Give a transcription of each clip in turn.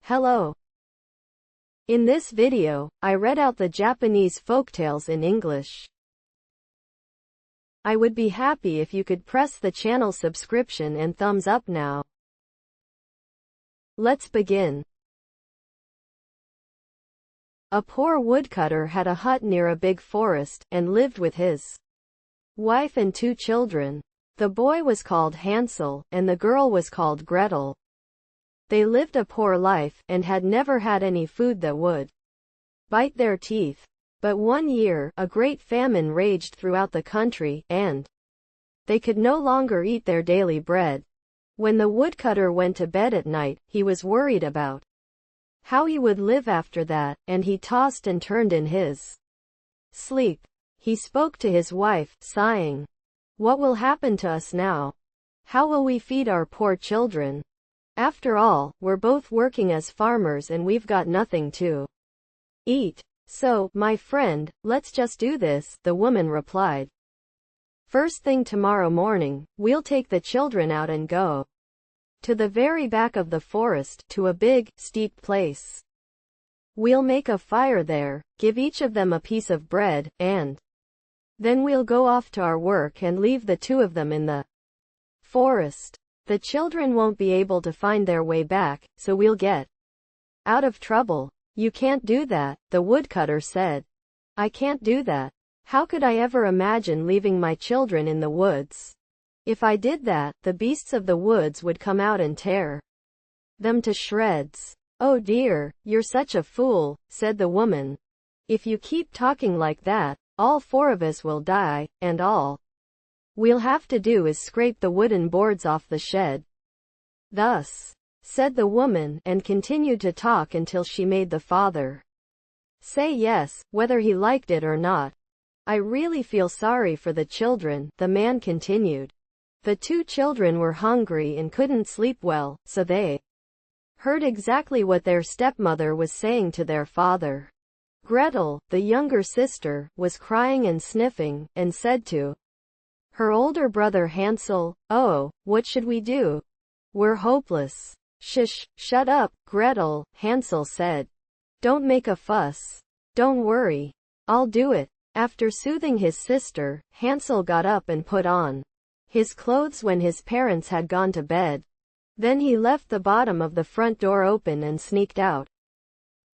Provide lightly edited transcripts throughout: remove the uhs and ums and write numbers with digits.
Hello. In this video, I read out the Japanese folktales in English. I would be happy if you could press the channel subscription and thumbs up now. Let's begin. A poor woodcutter had a hut near a big forest, and lived with his wife and 2 children. The boy was called Hansel, and the girl was called Gretel. They lived a poor life, and had never had any food that would bite their teeth. But one year, a great famine raged throughout the country, and they could no longer eat their daily bread. When the woodcutter went to bed at night, he was worried about how he would live after that, and he tossed and turned in his sleep. He spoke to his wife, sighing, "What will happen to us now? How will we feed our poor children? After all, we're both working as farmers and we've got nothing to eat." "So, my friend, let's just do this," the woman replied. "First thing tomorrow morning, we'll take the children out and go to the very back of the forest, to a big, steep place. We'll make a fire there, give each of them a piece of bread, and then we'll go off to our work and leave the 2 of them in the forest. The children won't be able to find their way back, so we'll get out of trouble." "You can't do that," the woodcutter said. "I can't do that. How could I ever imagine leaving my children in the woods? If I did that, the beasts of the woods would come out and tear them to shreds." "Oh dear, you're such a fool," said the woman. "If you keep talking like that, all 4 of us will die, and all we'll have to do is scrape the wooden boards off the shed." "Thus," said the woman, and continued to talk until she made the father say yes, whether he liked it or not. "I really feel sorry for the children," the man continued. "The 2 children were hungry and couldn't sleep well, so they heard exactly what their stepmother was saying to their father. Gretel, the younger sister, was crying and sniffing, and said to her older brother Hansel, 'Oh, what should we do? We're hopeless.' 'Shush, shut up, Gretel,' Hansel said. 'Don't make a fuss. Don't worry. I'll do it.' After soothing his sister, Hansel got up and put on his clothes when his parents had gone to bed. Then he left the bottom of the front door open and sneaked out.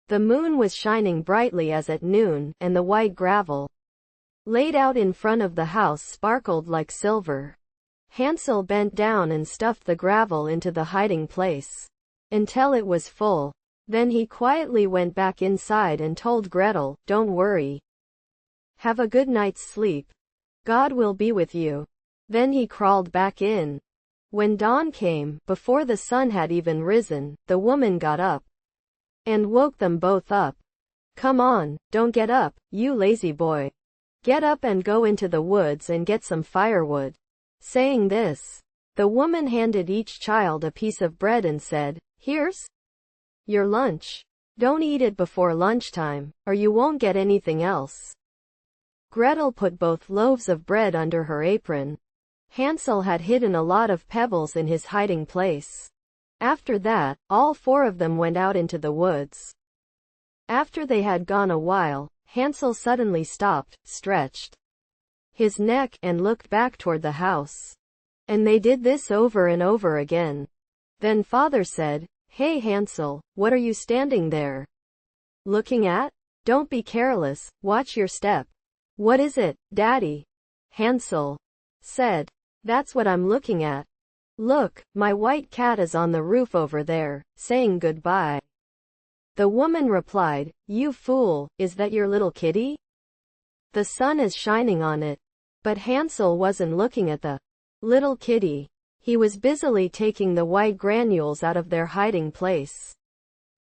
The moon was shining brightly as at noon, and the white gravel laid out in front of the house sparkled like silver. Hansel bent down and stuffed the gravel into the hiding place until it was full. Then he quietly went back inside and told Gretel, "Don't worry. Have a good night's sleep. God will be with you." Then he crawled back in. When dawn came, before the sun had even risen, the woman got up and woke them both up. "Come on, don't get up, you lazy boy. Get up and go into the woods and get some firewood." Saying this, the woman handed each child a piece of bread and said, "Here's your lunch. Don't eat it before lunchtime, or you won't get anything else." Gretel put both loaves of bread under her apron. Hansel had hidden a lot of pebbles in his hiding place. After that, all 4 of them went out into the woods. After they had gone a while, Hansel suddenly stopped, stretched his neck, and looked back toward the house. And they did this over and over again. Then father said, "Hey Hansel, what are you standing there looking at? Don't be careless, watch your step." "What is it, Daddy?" Hansel said. "That's what I'm looking at. Look, my white cat is on the roof over there, saying goodbye." The woman replied, "You fool, is that your little kitty? The sun is shining on it." But Hansel wasn't looking at the little kitty. He was busily taking the white granules out of their hiding place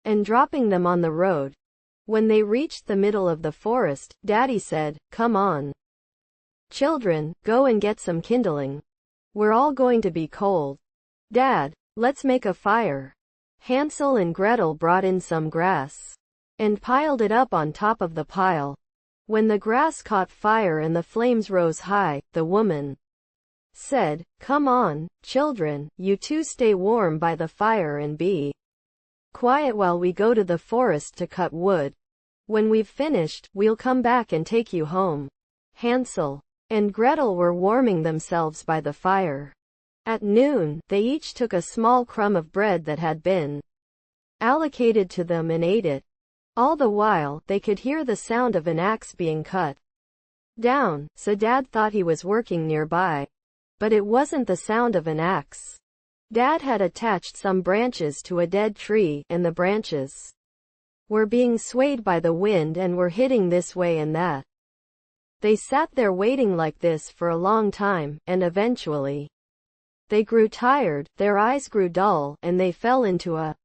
and dropping them on the road. When they reached the middle of the forest, Daddy said, "Come on, children, go and get some kindling. We're all going to be cold." "Dad, let's make a fire." Hansel and Gretel brought in some grass and piled it up on top of the pile. When the grass caught fire and the flames rose high, the woman said, "Come on, children, you 2 stay warm by the fire and be quiet while we go to the forest to cut wood. When we've finished, we'll come back and take you home." Hansel and Gretel were warming themselves by the fire. At noon, they each took a small crumb of bread that had been allocated to them and ate it. All the while, they could hear the sound of an axe being cut down, so Dad thought he was working nearby. But it wasn't the sound of an axe. Dad had attached some branches to a dead tree, and the branches were being swayed by the wind and were hitting this way and that. They sat there waiting like this for a long time, and eventually they grew tired, their eyes grew dull, and they fell into a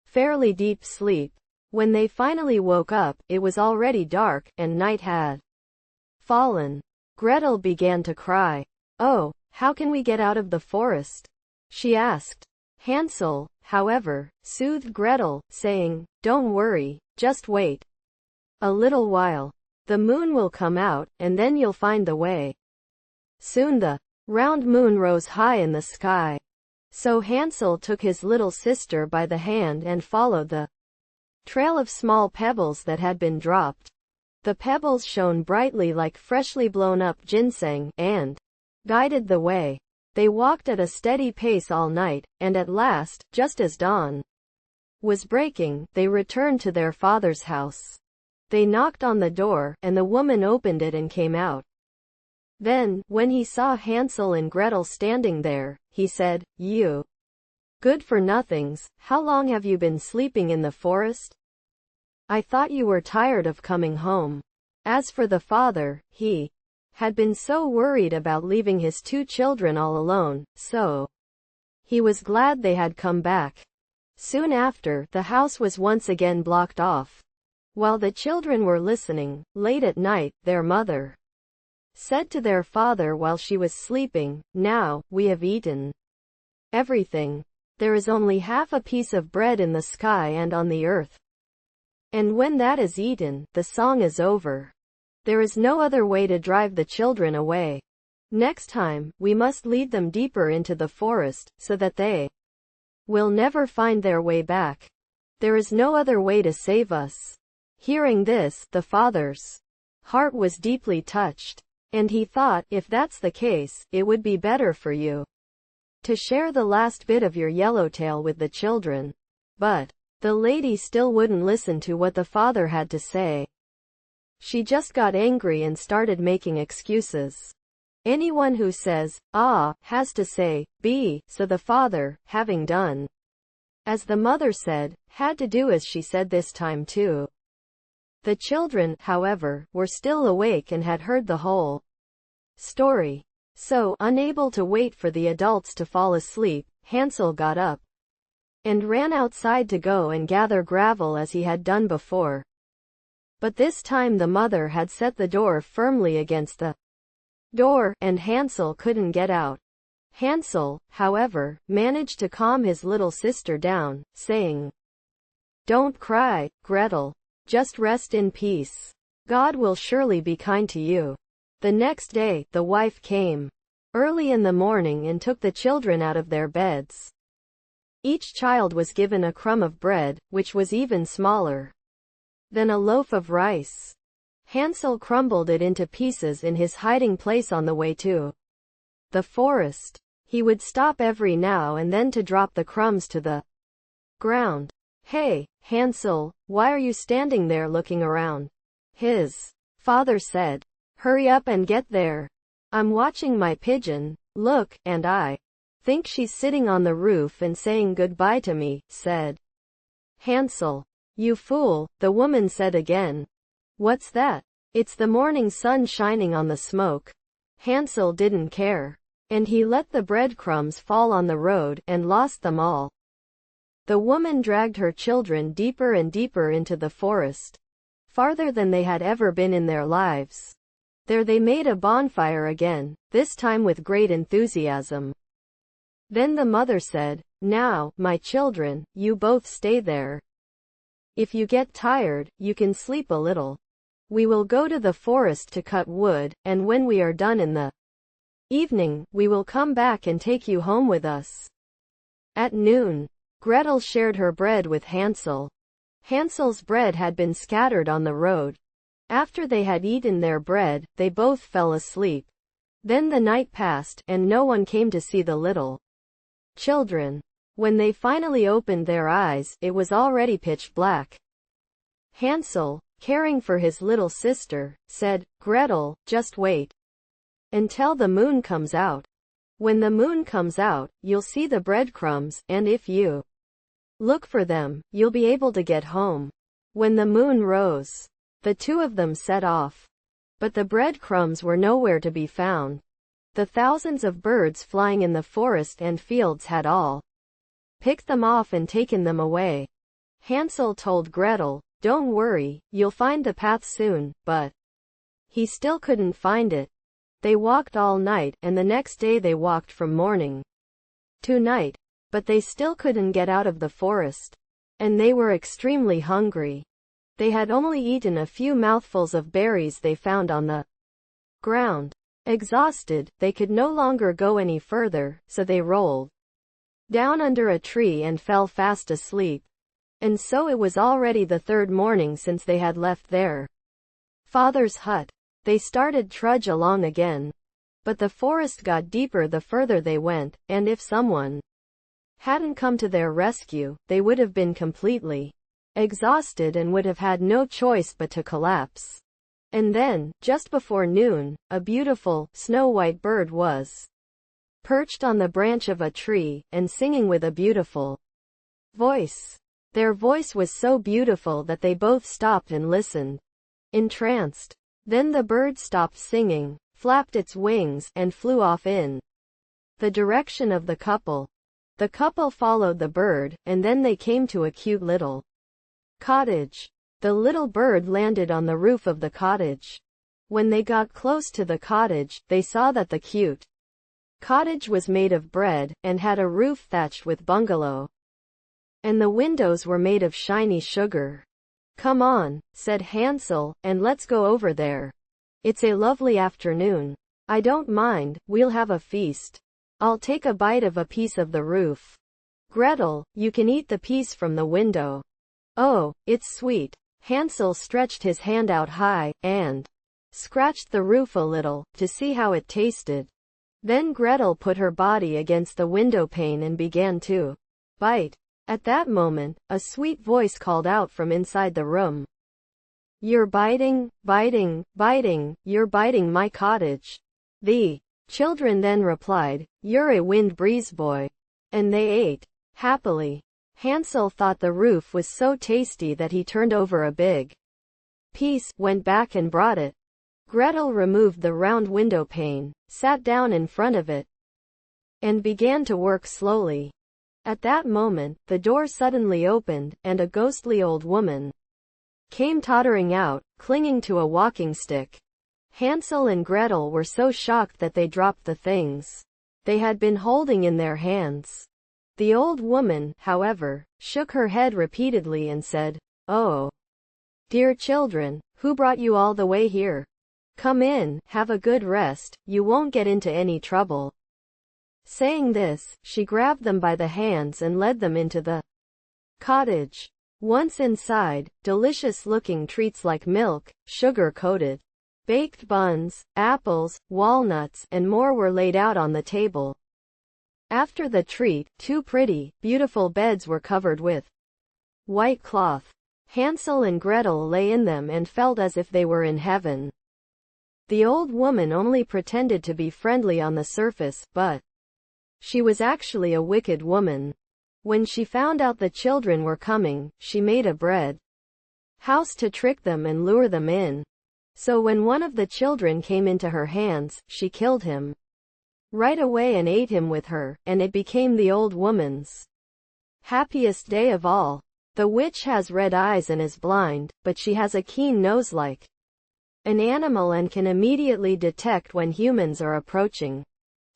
fairly deep sleep. When they finally woke up, it was already dark, and night had fallen. Gretel began to cry. "Oh, how can we get out of the forest?" she asked. Hansel, however, soothed Gretel, saying, "Don't worry, just wait a little while. The moon will come out, and then you'll find the way." Soon the round moon rose high in the sky. So Hansel took his little sister by the hand and followed the trail of small pebbles that had been dropped. The pebbles shone brightly like freshly blown up ginseng, and guided the way. They walked at a steady pace all night, and at last, just as dawn was breaking, they returned to their father's house. They knocked on the door, and the woman opened it and came out. Then, when he saw Hansel and Gretel standing there, he said, "You good-for-nothings, how long have you been sleeping in the forest? I thought you were tired of coming home." As for the father, he had been so worried about leaving his two children all alone, so he was glad they had come back. Soon after, the house was once again blocked off. While the children were listening, late at night, their mother said to their father while she was sleeping, "Now, we have eaten everything. There is only half a piece of bread in the sky and on the earth. And when that is eaten, the song is over. There is no other way to drive the children away. Next time, we must lead them deeper into the forest, so that they will never find their way back. There is no other way to save us." Hearing this, the father's heart was deeply touched. And he thought, if that's the case, it would be better for you to share the last bit of your yellowtail with the children. But the lady still wouldn't listen to what the father had to say. She just got angry and started making excuses. Anyone who says, "Ah," has to say, "B," so the father, having done as the mother said, had to do as she said this time too. The children, however, were still awake and had heard the whole story. So, unable to wait for the adults to fall asleep, Hansel got up and ran outside to go and gather gravel as he had done before. But this time the mother had set the door firmly against the door, and Hansel couldn't get out. Hansel, however, managed to calm his little sister down, saying, "Don't cry, Gretel. Just rest in peace. God will surely be kind to you." The next day, the wife came early in the morning and took the children out of their beds. Each child was given a crumb of bread, which was even smaller than a loaf of rice. Hansel crumbled it into pieces in his hiding place on the way to the forest. He would stop every now and then to drop the crumbs to the ground. "Hey, Hansel, why are you standing there looking around?" his father said. "Hurry up and get there. I'm watching my pigeon. Look, and I think she's sitting on the roof and saying goodbye to me," said Hansel. "You fool," the woman said again. "What's that?" "It's the morning sun shining on the smoke." Hansel didn't care, and he let the breadcrumbs fall on the road, and lost them all. The woman dragged her children deeper and deeper into the forest, farther than they had ever been in their lives. There they made a bonfire again, this time with great enthusiasm. Then the mother said, "Now, my children, you both stay there. If you get tired, you can sleep a little. We will go to the forest to cut wood, and when we are done in the evening, we will come back and take you home with us." At noon, Gretel shared her bread with Hansel. Hansel's bread had been scattered on the road. After they had eaten their bread, they both fell asleep. Then the night passed, and no one came to see the little children. When they finally opened their eyes, it was already pitch black. Hansel, caring for his little sister, said, "Gretel, just wait until the moon comes out. When the moon comes out, you'll see the breadcrumbs, and if you look for them, you'll be able to get home." When the moon rose, the two of them set off. But the breadcrumbs were nowhere to be found. The thousands of birds flying in the forest and fields had all picked them off and taken them away. Hansel told Gretel, "Don't worry, you'll find the path soon," but he still couldn't find it. They walked all night, and the next day they walked from morning to night, but they still couldn't get out of the forest. And they were extremely hungry. They had only eaten a few mouthfuls of berries they found on the ground. Exhausted, they could no longer go any further, so they rolled down under a tree and fell fast asleep. And so it was already the third morning since they had left their father's hut. They started trudge along again. But the forest got deeper the further they went, and if someone hadn't come to their rescue, they would have been completely exhausted and would have had no choice but to collapse. And then, just before noon, a beautiful, snow-white bird was perched on the branch of a tree, and singing with a beautiful voice. Their voice was so beautiful that they both stopped and listened, entranced. Then the bird stopped singing, flapped its wings, and flew off in the direction of the couple. The couple followed the bird, and then they came to a cute little cottage. The little bird landed on the roof of the cottage. When they got close to the cottage, they saw that the cute cottage was made of bread, and had a roof thatched with bungalow. And the windows were made of shiny sugar. "Come on," said Hansel, "and let's go over there. It's a lovely afternoon. I don't mind, we'll have a feast. I'll take a bite of a piece of the roof. Gretel, you can eat the piece from the window." "Oh, it's sweet." Hansel stretched his hand out high, and scratched the roof a little, to see how it tasted. Then Gretel put her body against the window pane and began to bite. At that moment, a sweet voice called out from inside the room. "You're biting, biting, biting, you're biting my cottage." The children then replied, "You're a wind breeze boy." And they ate happily. Hansel thought the roof was so tasty that he turned over a big piece, went back and brought it. Gretel removed the round window pane, sat down in front of it, and began to work slowly. At that moment, the door suddenly opened, and a ghostly old woman came tottering out, clinging to a walking stick. Hansel and Gretel were so shocked that they dropped the things they had been holding in their hands. The old woman, however, shook her head repeatedly and said, "Oh, dear children, who brought you all the way here? Come in, have a good rest, you won't get into any trouble." Saying this, she grabbed them by the hands and led them into the cottage. Once inside, delicious-looking treats like milk, sugar-coated baked buns, apples, walnuts, and more were laid out on the table. After the treat, two pretty, beautiful beds were covered with white cloth. Hansel and Gretel lay in them and felt as if they were in heaven. The old woman only pretended to be friendly on the surface, but she was actually a wicked woman. When she found out the children were coming, she made a bread house to trick them and lure them in. So when one of the children came into her hands, she killed him right away and ate him with her, and it became the old woman's happiest day of all. The witch has red eyes and is blind, but she has a keen nose like an animal and can immediately detect when humans are approaching.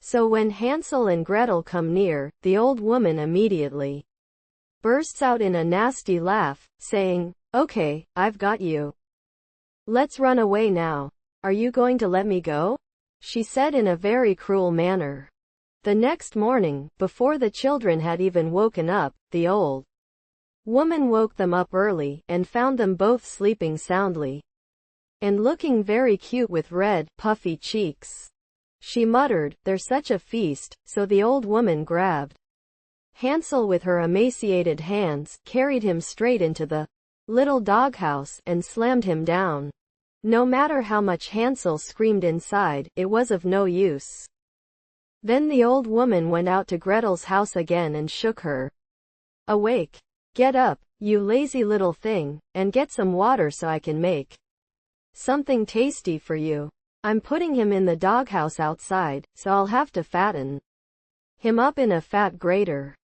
So when Hansel and Gretel come near, the old woman immediately bursts out in a nasty laugh, saying, "Okay, I've got you. Let's run away now. Are you going to let me go?" she said in a very cruel manner. The next morning, before the children had even woken up, the old woman woke them up early, and found them both sleeping soundly, and looking very cute with red, puffy cheeks. She muttered, "There's such a feast," so the old woman grabbed Hansel with her emaciated hands, carried him straight into the little doghouse, and slammed him down. No matter how much Hansel screamed inside, it was of no use. Then the old woman went out to Gretel's house again and shook her awake. "Get up, you lazy little thing, and get some water so I can make something tasty for you. I'm putting him in the doghouse outside, so I'll have to fatten him up in a fat grater.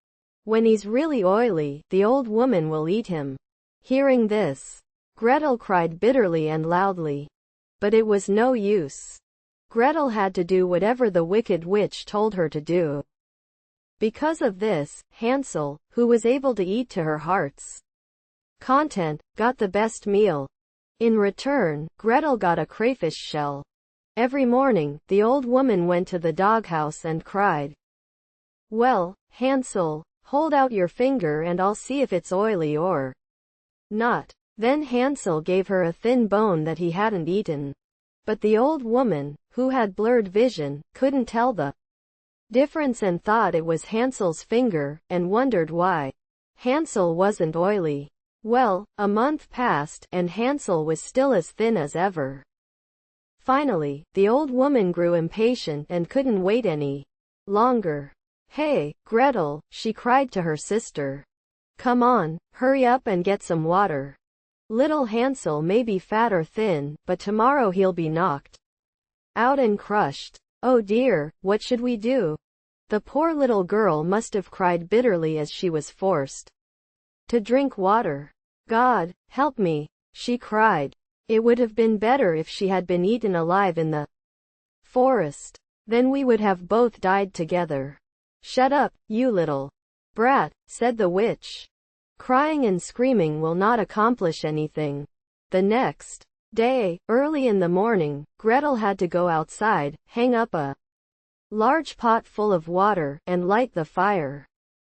When he's really oily, the old woman will eat him." Hearing this, Gretel cried bitterly and loudly. But it was no use. Gretel had to do whatever the wicked witch told her to do. Because of this, Hansel, who was able to eat to her heart's content, got the best meal. In return, Gretel got a crayfish shell. Every morning, the old woman went to the doghouse and cried, "Well, Hansel, hold out your finger and I'll see if it's oily or not." Then Hansel gave her a thin bone that he hadn't eaten. But the old woman, who had blurred vision, couldn't tell the difference and thought it was Hansel's finger, and wondered why Hansel wasn't oily. Well, a month passed, and Hansel was still as thin as ever. Finally, the old woman grew impatient and couldn't wait any longer. "Hey, Gretel," she cried to her sister. "Come on, hurry up and get some water. Little Hansel may be fat or thin, but tomorrow he'll be knocked out and crushed." "Oh dear, what should we do?" The poor little girl must have cried bitterly as she was forced to drink water. "God, help me," she cried. It would have been better if she had been eaten alive in the forest. Then we would have both died together. "Shut up, you little brat," said the witch. "Crying and screaming will not accomplish anything." The next day, early in the morning, Gretel had to go outside, hang up a large pot full of water, and light the fire.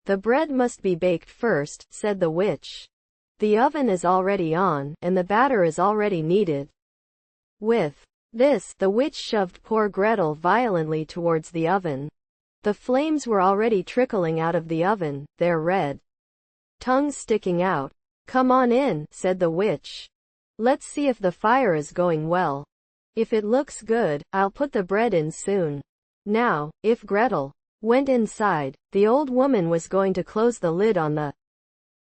"The bread must be baked first," said the witch. "The oven is already on, and the batter is already kneaded." With this, the witch shoved poor Gretel violently towards the oven. The flames were already trickling out of the oven, their red tongues sticking out. "Come on in," said the witch. "Let's see if the fire is going well. If it looks good, I'll put the bread in soon." Now, if Gretel went inside, the old woman was going to close the lid on the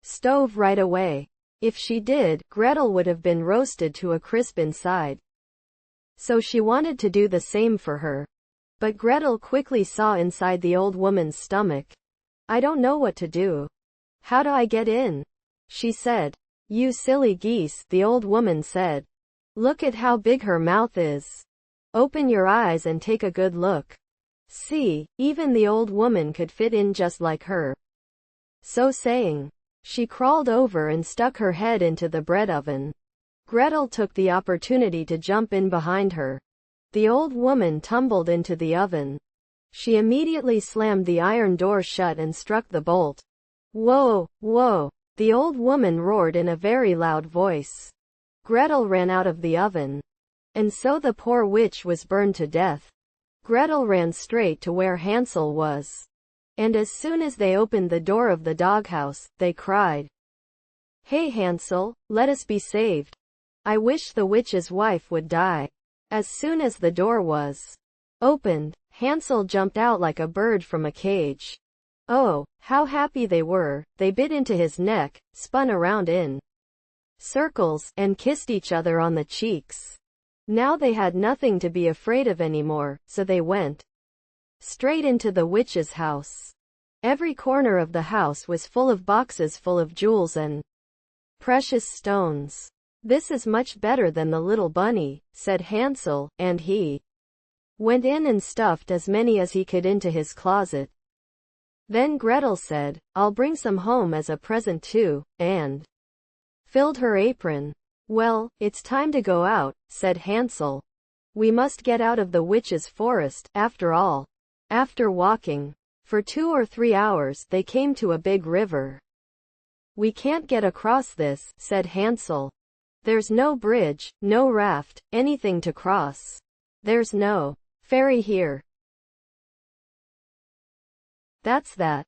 stove right away. If she did, Gretel would have been roasted to a crisp inside. So she wanted to do the same for her. But Gretel quickly saw inside the old woman's stomach. "I don't know what to do. How do I get in?" she said. "You silly geese," the old woman said. "Look at how big her mouth is. Open your eyes and take a good look. See, even the old woman could fit in just like her." So saying, she crawled over and stuck her head into the bread oven. Gretel took the opportunity to jump in behind her. The old woman tumbled into the oven. She immediately slammed the iron door shut and struck the bolt. "Whoa, whoa!" the old woman roared in a very loud voice. Gretel ran out of the oven. And so the poor witch was burned to death. Gretel ran straight to where Hansel was. And as soon as they opened the door of the doghouse, they cried, "Hey Hansel, let us be saved. I wish the witch's wife would die." As soon as the door was opened, Hansel jumped out like a bird from a cage. Oh, how happy they were. They bit into his neck, spun around in circles, and kissed each other on the cheeks. Now they had nothing to be afraid of anymore, so they went straight into the witch's house. Every corner of the house was full of boxes full of jewels and precious stones. "This is much better than the little bunny," said Hansel, and he went in and stuffed as many as he could into his closet. Then Gretel said, "I'll bring some home as a present too," and filled her apron. "Well, it's time to go out," said Hansel. "We must get out of the witch's forest, after all." After walking for 2 or 3 hours, they came to a big river. "We can't get across this," said Hansel. "There's no bridge, no raft, anything to cross. There's no ferry here." "That's that,"